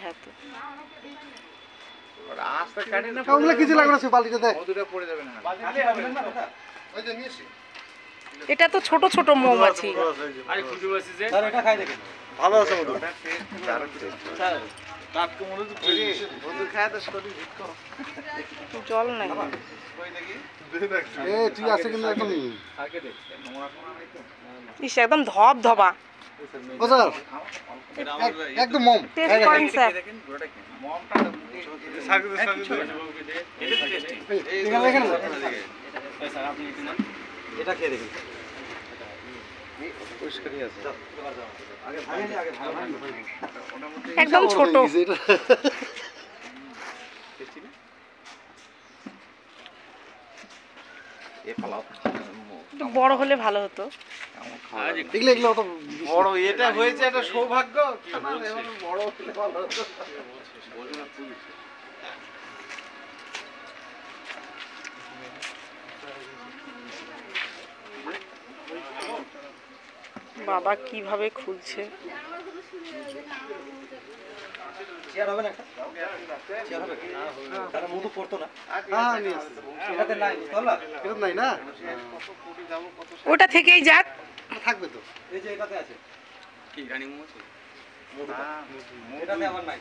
হ্যাঁ তো আস্তে কাটি না কাউলা কিছু লাগবে না, সে বালতিটা দে। মধুটা পড়ে যাবে না। ওই যে নিয়েছি। এটা তো ছোট ছোট মৌমাছি। আরে খুশি হয়েছে যে স্যার এটা খাই দেখেন। ভালো আছে মধু। স্যার টাটকা মধু তো পেয়ে মধু খায় তো শরীর ঠিক কর। জল নাই। কই দেখি এ তুই আছে কিন্তু একদম। আগে দেখ নোংরা কোনা নাই তো। ইস একদম ধপ ধবা। ও স্যার একদম মম। টেস্ট করেন স্যার। দেখেন পুরোটা কি মমটা সাগু বাবুকে দে। এটা তো টেস্টি। এখানে দেখেন স্যার আপনি এটা না এটা খেয়ে দেখেন। পরিষ্কারই আছে। আগে ভাগে নি, আগে ভাগে। একদম ছোট। টেস্টি না এ পালাও একটু বড় হলে ভালো হতো। এগুলো এগুলো তো বড় এটা হয়েছে একটা সৌভাগ্য বড় হলে ভালো হতো। বাবা কিভাবে খুলছে। চেয়ার হবে না একটা? চেয়ার হবে? তাহলে মধু পড়তো না। হ্যাঁ নিয়ে আসছে। এটাতে নাই, বুঝলা? এটা নাই না? ওটা থেকেই যাক। থাকবে তো। এই যে এটাতে আছে। কি রানী মোমো এটাতে আমার নাই।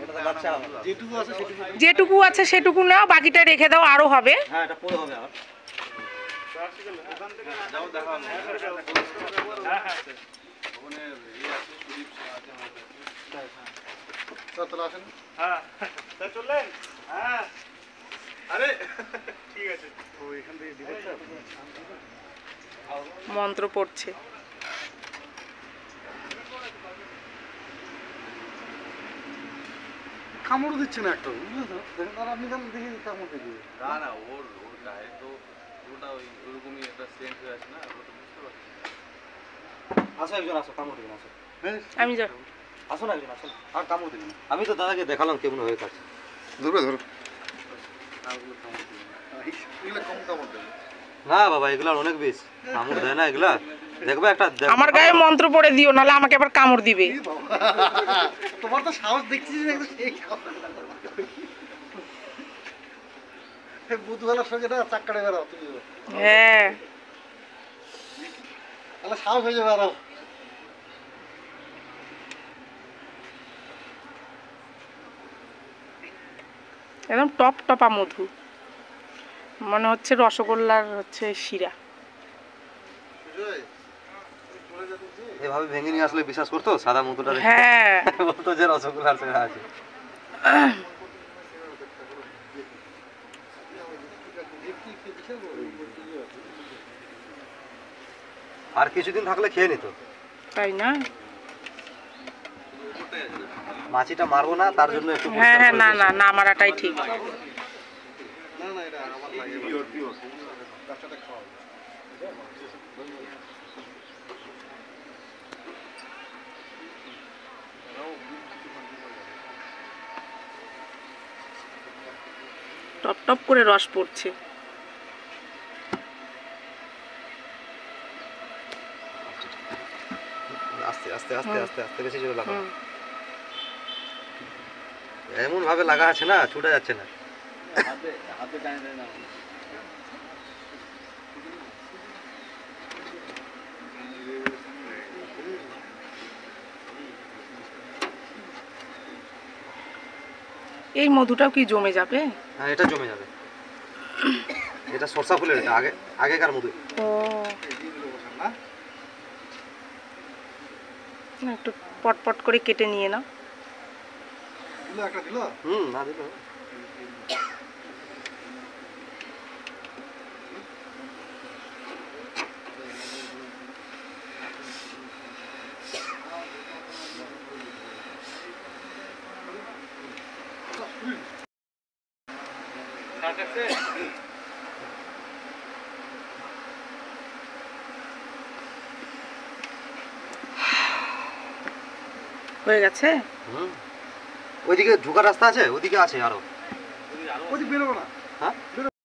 এটাতে বাচ্চা হবে। যেটুকু আছে সেটুকু। যেটুকু আছে সেটুকু নাও, বাকিটা রেখে দাও, আরো হবে। হ্যাঁ এটা পরে হবে আবার। যাও দেখা হ্যাঁ হ্যাঁ ওখানে ইয়ে আছে সুদীপ আছে আমাদের স্যার তাহলে আসেন। হ্যাঁ স্যার চললেন হ্যাঁ আরে ঠিক আছে ও এখান থেকে দিবেন মন্ত্র পড়ছে। কামড় দিচ্ছে না একটা, বুঝলেন তো? দেখেন আর আপনি দেখি কামড় দিয়ে দিবে। না না ওর গায়ে তো পুরোটা ওইরকমই একটা সেন্ট হয়ে আছে না ওটা বুঝতে পারছি। আসো একজন আসো, কামড় দিবেন আসো। আমি যাব। আসো না একজন আসো, আর কামড় দিবেন। আমি তো দাদাকে দেখালাম কেমন হয়ে কাছে। ধরবে ধরো। এগুলো কম কামড় দেবে না বাবা, এগুলার অনেক বেশ কামড় দেয় না এগুলা। দেখবে একটা আমার গায়ে মন্ত্র পড়ে দিও, নাহলে আমাকে আবার কামড় দিবে। তোমার তো সাহস দেখছিস না একদম সেই বুধবেলার সঙ্গে না চাক্কাড়ে বেড়াও তুমি। হ্যাঁ তাহলে সাহস হয়ে যাবে আরো। একদম টপ টপা মধু, মনে হচ্ছে রসগোল্লার হচ্ছে শিরা। এভাবে ভেঙে নিয়ে আসলে বিশ্বাস করতো সাদা মধুটা? হ্যাঁ বলতো যে রসগোল্লার ছেড়া আছে। আর কিছুদিন থাকলে খেয়ে নিত। তাই না? মাছিটা মারবো না তার জন্য একটু। হ্যাঁ হ্যাঁ না না না মারাটাই ঠিক। টপ টপ করে রস পড়ছে। আস্তে আস্তে আস্তে আস্তে আস্তে বেশি জোরে লাগাও। এমন ভাবে লাগা আছে না, ছুটে যাচ্ছে না। হাতে হাতে টানে টানে না এই মধুটাও কি জমে যাবে? হ্যাঁ এটা জমে যাবে। এটা সরষা ফুলের, এটা আগেকার মধু। ও না, একটু পটপট করে কেটে নিয়ে নাও। না দিল। হয়ে গেছে। ওইদিকে ঢোকার রাস্তা আছে, ওইদিকে আছে আরো। ওইদিকে বেরোবো না। হ্যাঁ